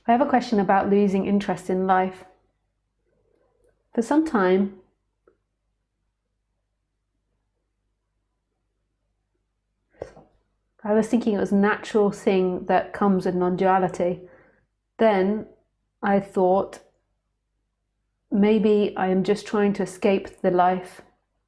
I have a question about losing interest in life. For some time, I was thinking it was a natural thing that comes with non-duality. Then I thought maybe I am just trying to escape the life,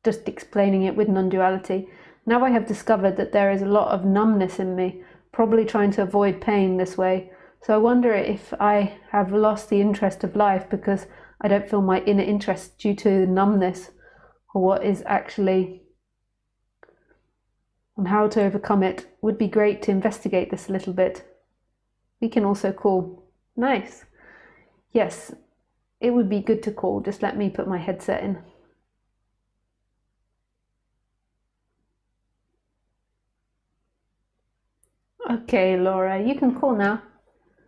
just explaining it with non-duality. Now I have discovered that there is a lot of numbness in me, probably trying to avoid pain this way. So I wonder if I have lost the interest of life because I don't feel my inner interest due to numbness, or what is actually, and how to overcome it. Would be great to investigate this a little bit. We can also call. Nice. Yes, it would be good to call. Just let me put my headset in. Okay, Laura, you can call now.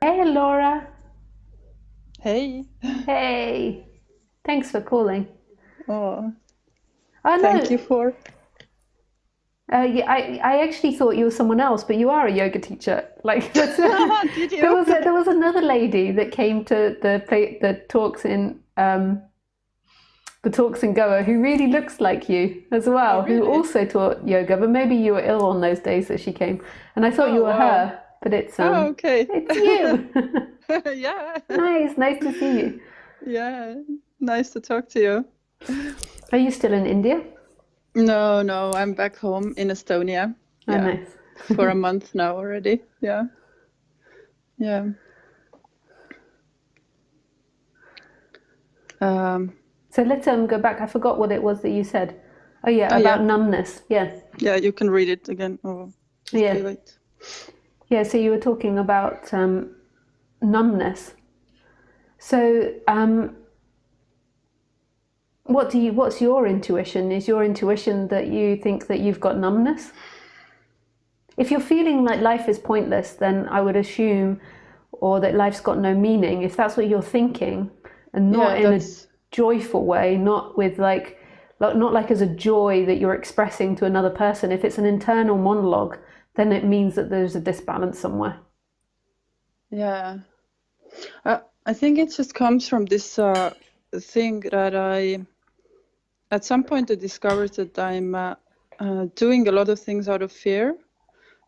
Hey, Laura. Hey. Hey. Thanks for calling. Oh, Oh, thank you no. for. Yeah, I actually thought you were someone else, but you are a yoga teacher. Like Did you? there was another lady that came to the talks in Goa who really looks like you as Oh, well, who really? also taught yoga, but maybe you were ill on those days that she came, and I thought you Oh, were wow. her, but Oh, okay. it's you. Yeah. Nice to see you. Yeah. Nice to talk to you. Are you still in India? No, I'm back home in Estonia. Oh, Yeah. nice. For a month now already. Yeah. Yeah. Um, So let's go back. I forgot what it was that you said. Oh yeah, yeah. about numbness. Yeah. Yeah, you can read it again. Oh, Yeah. okay, wait. Yeah, so you were talking about numbness. So what's your intuition? Is your intuition that you think that you've got numbness? If you're feeling like life is pointless, then I would assume, or that life's got no meaning, if that's what you're thinking, and not Yeah, in a that's. joyful way, not with not like as a joy that you're expressing to another person. If it's an internal monologue, then it means that there's a disbalance somewhere. Yeah. I think it just comes from this thing that at some point I discovered that I'm doing a lot of things out of fear,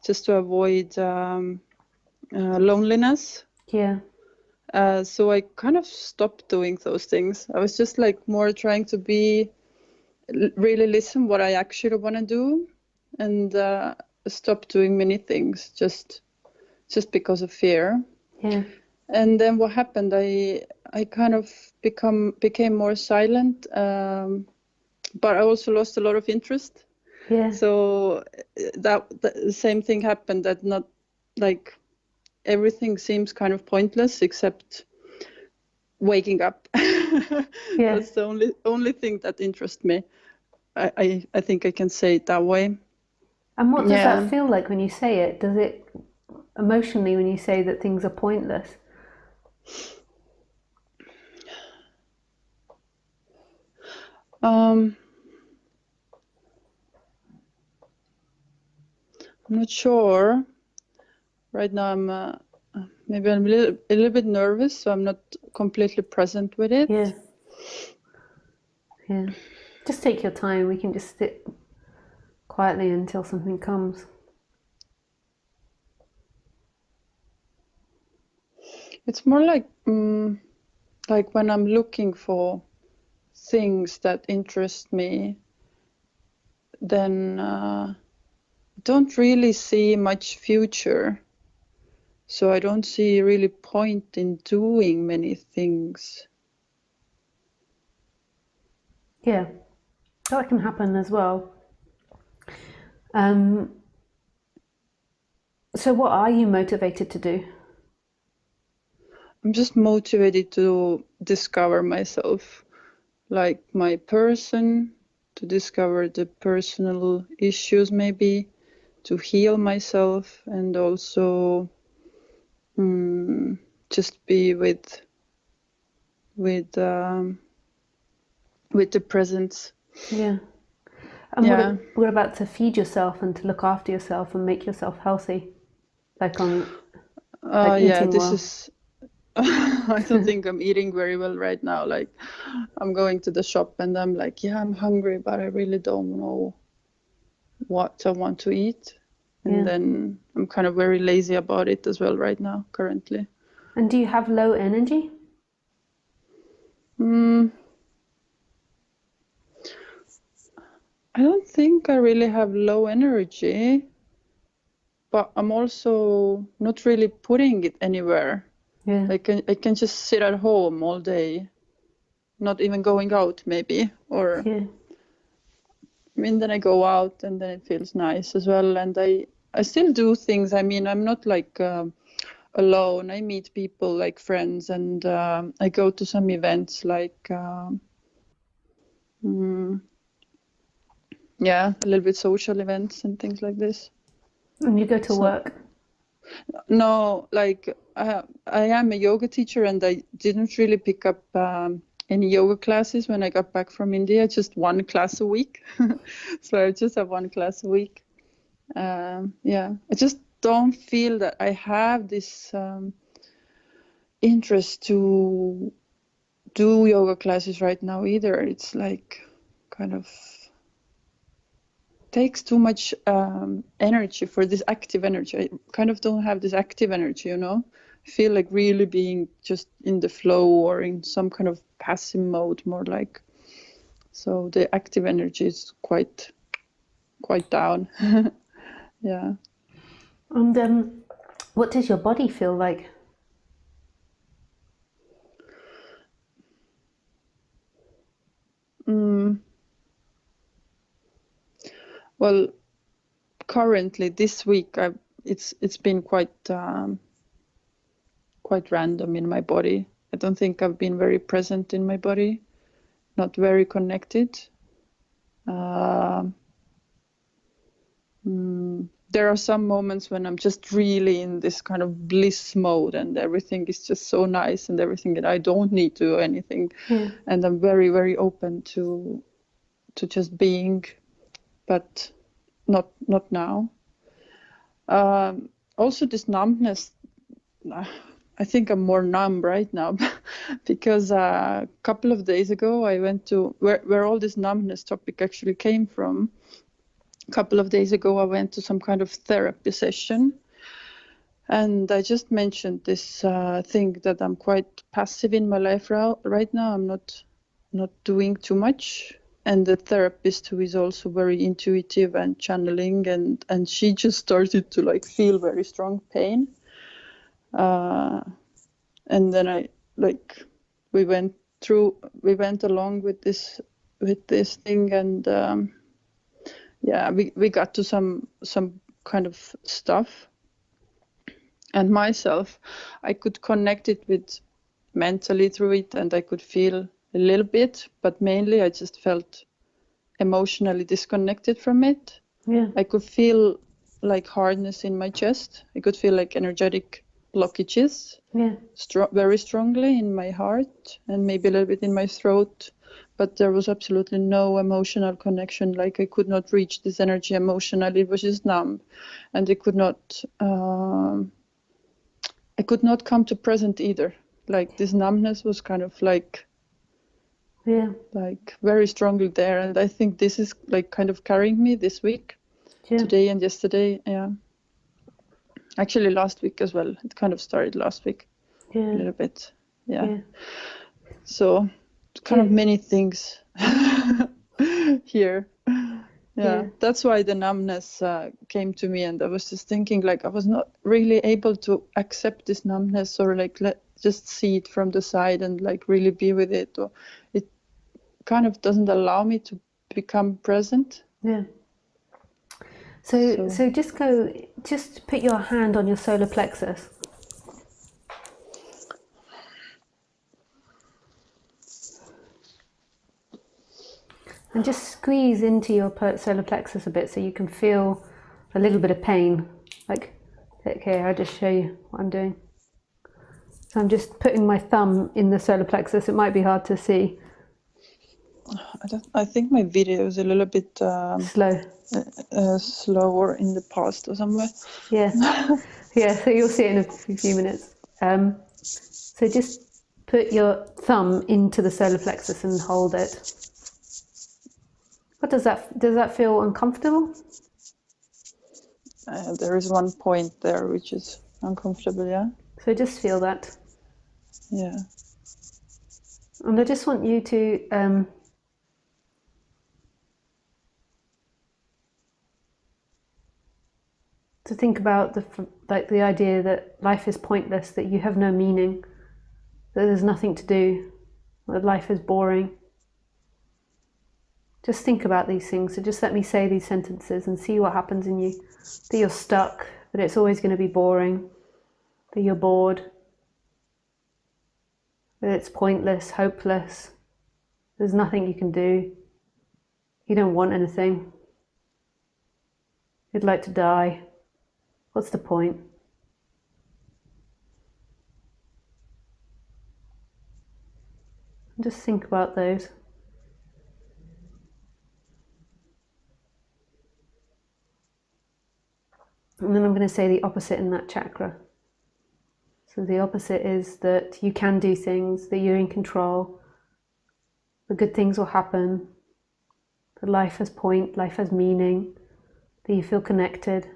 just to avoid loneliness. Yeah. So I kind of stopped doing those things. I was just like more trying to be really listen what I actually want to do, and stop doing many things just because of fear. Yeah. And then what happened? I kind of became more silent, but I also lost a lot of interest. Yeah. So that the same thing happened. That not like everything seems kind of pointless except waking up. Yeah. That's the only thing that interests me. I think I can say it that way. And what does that Yeah. feel like when you say it? Does it emotionally when you say that things are pointless? I'm not sure. Right now maybe I'm a little bit nervous, so I'm not completely present with it. Yeah. Yeah. Just take your time. We can just sit quietly until something comes. It's more like when I'm looking for things that interest me, then don't really see much future. So I don't see really point in doing many things. Yeah. That can happen as well. So what are you motivated to do? I'm just motivated to discover myself, like my person, to discover the personal issues maybe, to heal myself, and also just be with the presence. Yeah. And Yeah. what about to feed yourself and to look after yourself and make yourself healthy? Like Yeah, eating well. I don't think I'm eating very well right now. Like, I'm going to the shop and I'm like, yeah, I'm hungry, but I really don't know what I want to eat. And Yeah. then I'm kind of very lazy about it as well right now, currently. And do you have low energy? I don't think I really have low energy, but I'm also not really putting it anywhere. Yeah. I can just sit at home all day, not even going out maybe. Or Yeah. I mean, then I go out and then it feels nice as well. And I still do things. I mean, I'm not like alone. I meet people like friends, and I go to some events like yeah, a little bit social events and things like this. And you go to So work? no, like I am a yoga teacher, and I didn't really pick up any yoga classes when I got back from India. Just one class a week, so I just have one class a week. Yeah, I just don't feel that I have this interest to do yoga classes right now either. It's like kind of takes too much energy for this active energy. I kind of don't have this active energy, you know. I feel like really being just in the flow or in some kind of passive mode, more like. So the active energy is quite down. Yeah. And what does your body feel like? Well, currently this week, it's been quite random in my body. I don't think I've been very present in my body, not very connected. There are some moments when I'm just really in this kind of bliss mode and everything is just so nice and everything, and I don't need to do anything. Yeah. And I'm very, very open to just being, but not now. Also this numbness, I think I'm more numb right now because a couple of days ago I went to where all this numbness topic actually came from. A couple of days ago I went to some kind of therapy session, and I just mentioned this thing that I'm quite passive in my life right now. I'm not doing too much, and the therapist, who is also very intuitive and channeling, and she just started to like feel very strong pain. And then I like we went along with this thing, and yeah, we got to some kind of stuff, and myself, I could connect it with mentally through it, and I could feel a little bit, but mainly I just felt emotionally disconnected from it. Yeah. I could feel like hardness in my chest. I could feel like energetic blockages. Yeah. Very strongly in my heart and maybe a little bit in my throat, but there was absolutely no emotional connection. Like I could not reach this energy emotionally. It was just numb, and I could not come to present either. Like this numbness was kind of like very strongly there, and I think this is like kind of carrying me this week, today and yesterday. Yeah, actually last week as well. It kind of started last week. A little bit. Yeah. So kind of many things here. Yeah, that's why the numbness came to me, and I was just thinking like I was not really able to accept this numbness, or like just see it from the side and like really be with it, or it kind of doesn't allow me to become present. Yeah. So just put your hand on your solar plexus. And just squeeze into your solar plexus a bit so you can feel a little bit of pain. Like, okay, I'll just show you what I'm doing. So I'm just putting my thumb in the solar plexus. It might be hard to see. I think my video is a little bit slower in the past or somewhere. Yeah, yeah. So you'll see it in a few minutes. So just put your thumb into the solar plexus and hold it. What does that feel uncomfortable? There is one point there which is uncomfortable, yeah. So just feel that. Yeah. And I just want you to think about the idea that life is pointless, that you have no meaning, that there's nothing to do, that life is boring. Just think about these things. So just let me say these sentences and see what happens in you. That you're stuck, that it's always going to be boring, that you're bored, that it's pointless, hopeless, there's nothing you can do, you don't want anything, you'd like to die. What's the point? Just think about those. And then I'm going to say the opposite in that chakra. So the opposite is that you can do things, that you're in control, that good things will happen, that life has point, life has meaning, that you feel connected,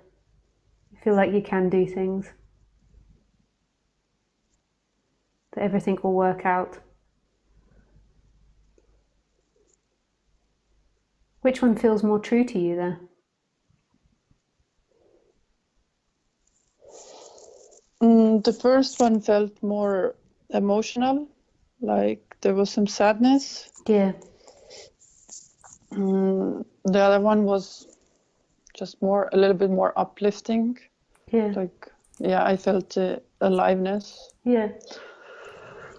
you feel like you can do things, that everything will work out. Which one feels more true to you there? The first one felt more emotional, like there was some sadness. Yeah. The other one was just a little bit more uplifting. Yeah. Like, yeah, I felt aliveness. Yeah.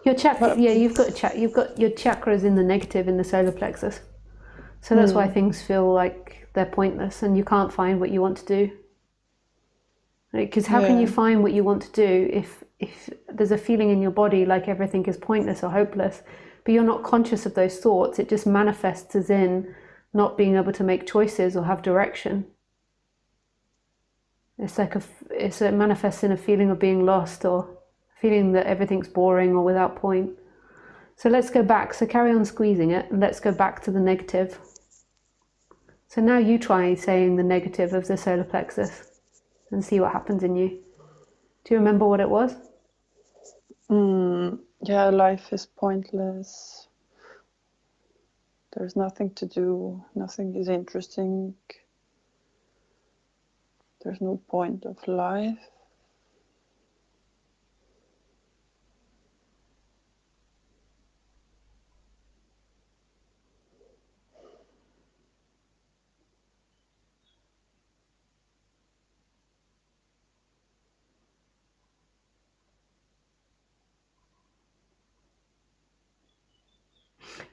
Your chakra, yeah, you've got your chakras in the negative in the solar plexus. So that's why things feel like they're pointless and you can't find what you want to do. Because how can you find what you want to do if there's a feeling in your body like everything is pointless or hopeless, but you're not conscious of those thoughts? It just manifests as in not being able to make choices or have direction. It's like it manifests in a feeling of being lost or feeling that everything's boring or without point. So let's go back. So carry on squeezing it and let's go back to the negative. So now you try saying the negative of the solar plexus and see what happens in you. Do you remember what it was? Yeah, life is pointless. There's nothing to do. Nothing is interesting. There's no point of life.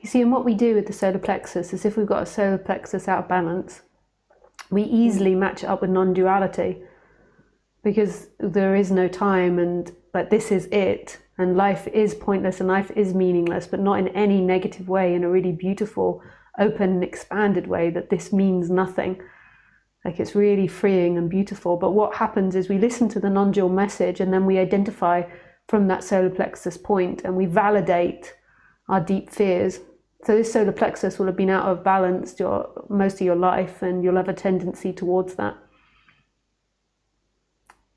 You see, and what we do with the solar plexus is if we've got a solar plexus out of balance, we easily match it up with non-duality because there is no time and like this is it and life is pointless and life is meaningless, but not in any negative way, in a really beautiful, open and expanded way that this means nothing. Like it's really freeing and beautiful. But what happens is we listen to the non-dual message and then we identify from that solar plexus point and we validate our deep fears. So this solar plexus will have been out of balance most of your life and you'll have a tendency towards that.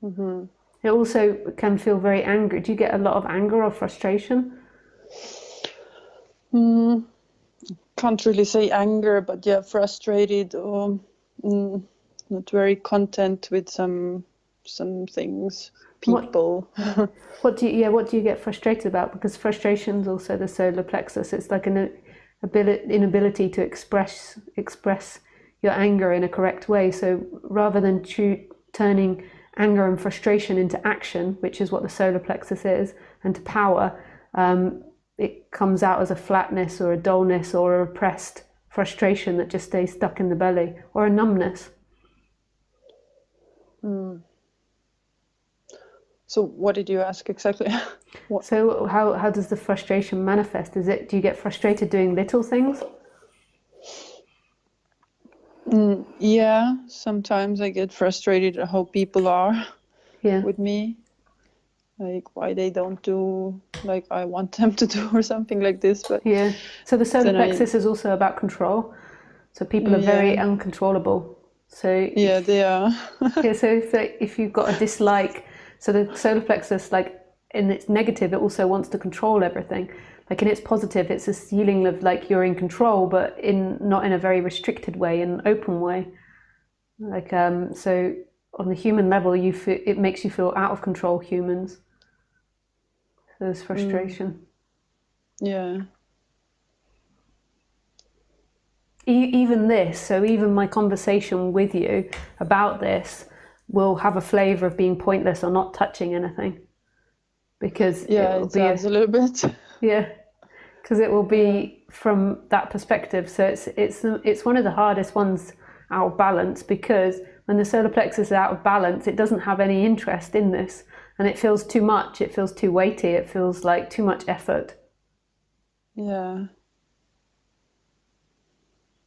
It also can feel very angry. Do you get a lot of anger or frustration? Can't really say anger, but yeah, frustrated or not very content with some things, people. What do you get frustrated about? Because frustration is also the solar plexus. It's like an inability to express your anger in a correct way. So rather than turning anger and frustration into action, which is what the solar plexus is, and to power, it comes out as a flatness or a dullness or a repressed frustration that just stays stuck in the belly, or a numbness. So what did you ask exactly? So how does the frustration manifest? Do you get frustrated doing little things? Yeah, sometimes I get frustrated at how people are with me, like why they don't do like I want them to do or something like this. But Yeah. So the solar then plexus is also about control. So people are very uncontrollable. So yeah, they are. yeah, so if you've got a dislike, so the solar plexus, like in its negative, it also wants to control everything. Like in its positive, it's this feeling of like you're in control, but not in a very restricted way, in an open way. Like so on the human level, it makes you feel out of control. Humans, so there's frustration. Yeah. Even this, so even my conversation with you about this will have a flavor of being pointless or not touching anything, because it sounds a little bit. Yeah, because it will be from that perspective. So it's one of the hardest ones out of balance, because when the solar plexus is out of balance, it doesn't have any interest in this, and it feels too much. It feels too weighty. It feels like too much effort. Yeah.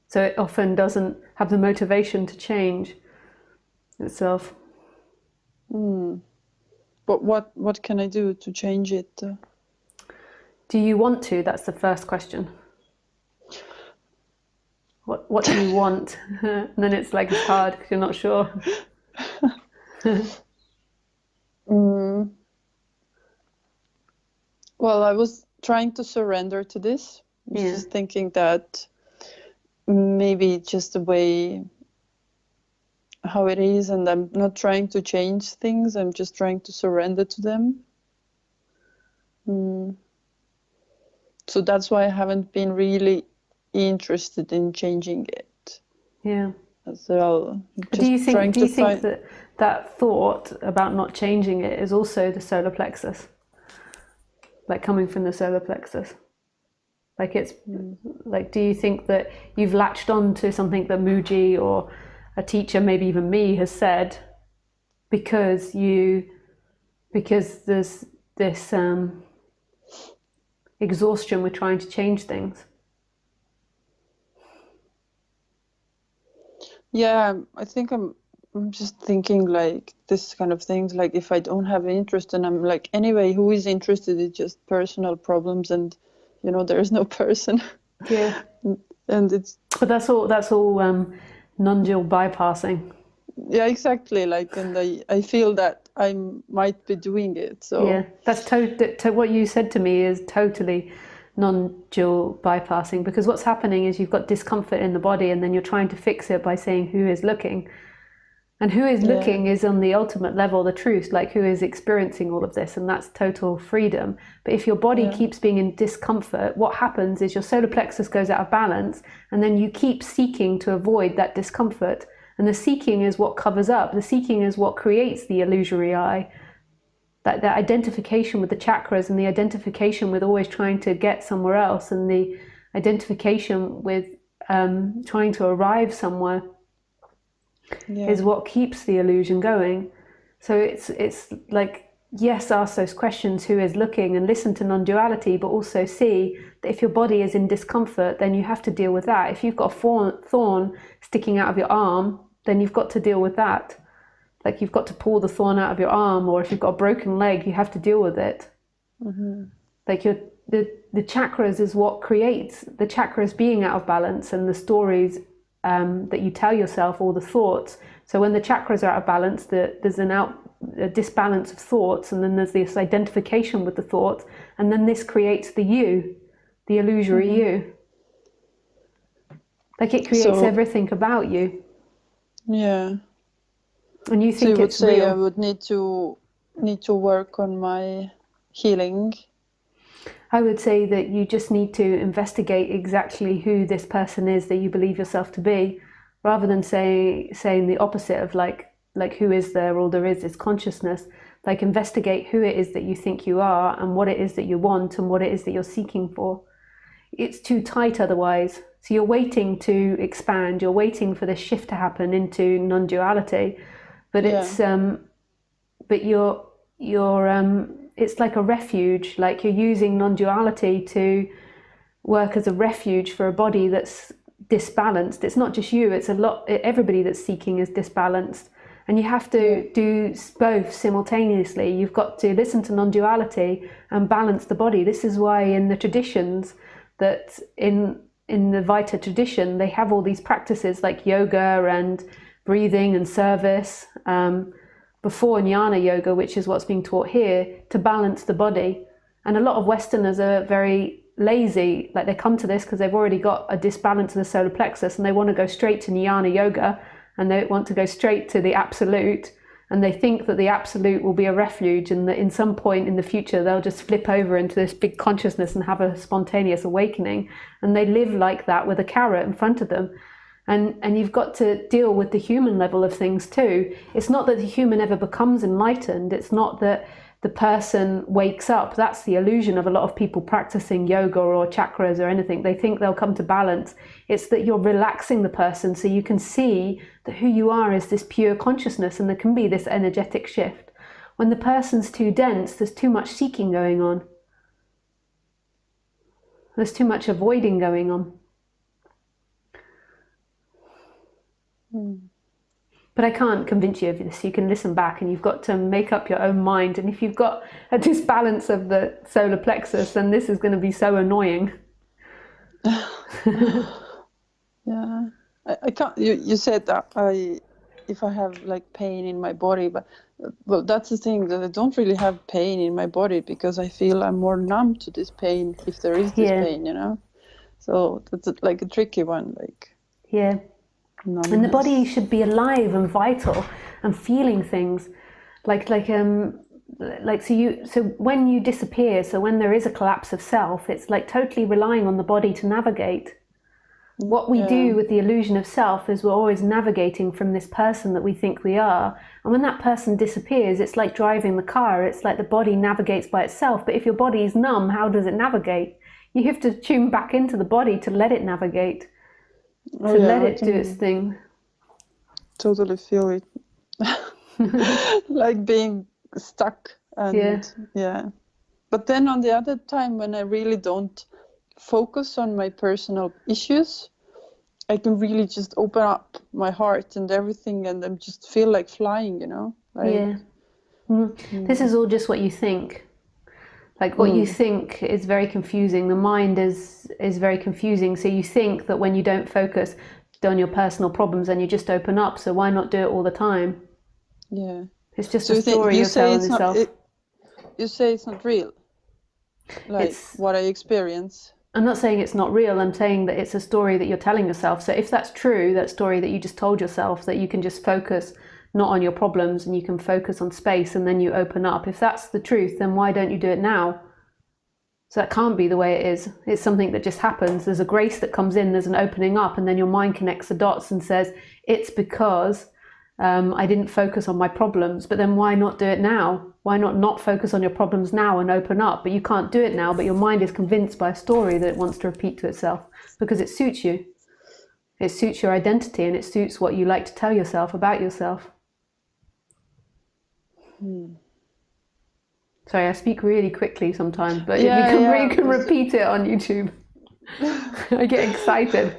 So it often doesn't have the motivation to change itself. But what can I do to change it? Do you want to? That's the first question. What do you want? And then it's like it's hard because you're not sure. Well, I was trying to surrender to this. I was just thinking that maybe it's just the way how it is, and I'm not trying to change things. I'm just trying to surrender to them. So that's why I haven't been really interested in changing it. Yeah. As well. Do you think that thought about not changing it is also the solar plexus? Like coming from the solar plexus? Like it's like, do you think that you've latched on to something that Muji or a teacher, maybe even me, has said, because there's this exhaustion with trying to change things? Yeah, I think I'm just thinking like this kind of things, like if I don't have interest, and I'm like, anyway, who is interested? It's just personal problems, and there is no person. Yeah. And it's. But that's all non-dual bypassing. Yeah, exactly. Like, and I feel that I might be doing it. So yeah, that's what you said to me is totally non-dual bypassing, because what's happening is you've got discomfort in the body, and then you're trying to fix it by saying who is looking. And who is looking is on the ultimate level, the truth, like who is experiencing all of this, and that's total freedom. But if your body keeps being in discomfort, what happens is your solar plexus goes out of balance, and then you keep seeking to avoid that discomfort. And the seeking is what covers up. The seeking is what creates the illusory eye. That identification with the chakras, and the identification with always trying to get somewhere else, and the identification with trying to arrive somewhere is what keeps the illusion going. So it's like, yes, ask those questions, who is looking, and listen to non-duality, but also see that if your body is in discomfort, then you have to deal with that. If you've got a thorn sticking out of your arm, then you've got to deal with that. Like you've got to pull the thorn out of your arm, or if you've got a broken leg, you have to deal with it. Like the chakras is what creates the chakras being out of balance, and the stories that you tell yourself, all the thoughts. So when the chakras are out of balance, there's a disbalance of thoughts, and then there's this identification with the thought, and then this creates the you, the illusory you. Like it creates everything about you. Yeah. And you think so you would say real. I would need to work on my healing. I would say that you just need to investigate exactly who this person is that you believe yourself to be, rather than saying the opposite of like who is there, all there is consciousness. Like investigate who it is that you think you are, and what it is that you want, and what it is that you're seeking for. It's too tight otherwise. So you're waiting to expand, you're waiting for this shift to happen into non-duality, but it's it's like a refuge, like you're using non-duality to work as a refuge for a body that's disbalanced. It's not just you, it's everybody that's seeking is disbalanced. And you have to do both simultaneously. You've got to listen to non-duality and balance the body. This is why in the traditions that in the Vita tradition, they have all these practices like yoga and breathing and service before jnana yoga, which is what's being taught here, to balance the body. And a lot of Westerners are very lazy. Like they come to this because they've already got a disbalance in the solar plexus and they want to go straight to jnana yoga, and they want to go straight to the absolute, and they think that the absolute will be a refuge, and that in some point in the future they'll just flip over into this big consciousness and have a spontaneous awakening, and they live like that with a carrot in front of them. And you've got to deal with the human level of things too. It's not that the human ever becomes enlightened. It's not that the person wakes up. That's the illusion of a lot of people practicing yoga or chakras or anything. They think they'll come to balance. It's that you're relaxing the person so you can see that who you are is this pure consciousness, and there can be this energetic shift. When the person's too dense, there's too much seeking going on. There's too much avoiding going on. But I can't convince you of this. You can listen back and you've got to make up your own mind. And if you've got a disbalance of the solar plexus, then this is going to be so annoying. Yeah, I can't. You said that if I have like pain in my body, but well, that's the thing, that I don't really have pain in my body because I feel I'm more numb to this pain if there is this pain, you know. So that's like a tricky one, like. Yeah. Numbness. And the body should be alive and vital and feeling things, so when you disappear, so when there is a collapse of self, it's like totally relying on the body to navigate. What we do with the illusion of self is we're always navigating from this person that we think we are, and when that person disappears, it's like driving the car. It's like the body navigates by itself, but if your body is numb, how does it navigate? You have to tune back into the body to let it navigate. Let it do its thing. Totally feel it. Like being stuck. And But then on the other time, when I really don't focus on my personal issues, I can really just open up my heart and everything, and then just feel like flying, you know? Like, This is all just what you think. Like what you think is very confusing. The mind is very confusing. So you think that when you don't focus on your personal problems, then you just open up. So why not do it all the time? Yeah. It's just a story you're telling yourself. You say it's not real. Like what I experience. I'm not saying it's not real. I'm saying that it's a story that you're telling yourself. So if that's true, that story that you just told yourself, that you can just focus not on your problems and you can focus on space and then you open up. If that's the truth, then why don't you do it now? So that can't be the way it is. It's something that just happens. There's a grace that comes in, there's an opening up, and then your mind connects the dots and says, it's because I didn't focus on my problems. But then why not do it now? Why not focus on your problems now and open up? But you can't do it now, but your mind is convinced by a story that it wants to repeat to itself because it suits you. It suits your identity and it suits what you like to tell yourself about yourself. Sorry, I speak really quickly sometimes, but you can repeat it on YouTube. I get excited.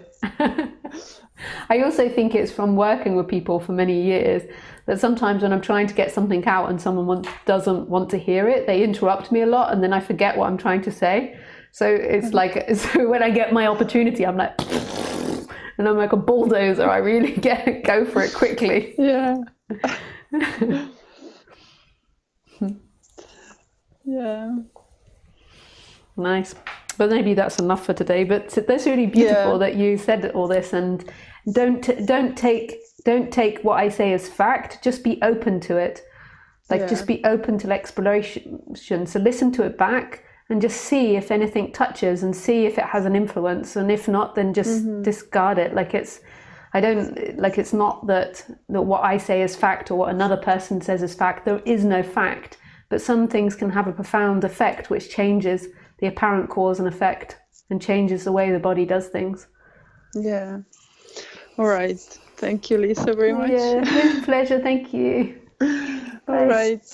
I also think it's from working with people for many years that sometimes when I'm trying to get something out and someone doesn't want to hear it, they interrupt me a lot and then I forget what I'm trying to say. So it's like, so when I get my opportunity, I'm like, and I'm like a bulldozer. I really go for it quickly. Yeah. Yeah. Nice. But maybe that's enough for today. But that's really beautiful that you said all this, and don't take what I say as fact. Just be open to it. Just be open to exploration. So listen to it back and just see if anything touches and see if it has an influence. And if not, then just discard it. It's not that what I say is fact or what another person says is fact. There is no fact. But some things can have a profound effect which changes the apparent cause and effect and changes the way the body does things. Yeah. All right. Thank you, Lisa, very much. Yeah, with pleasure. Thank you. All right.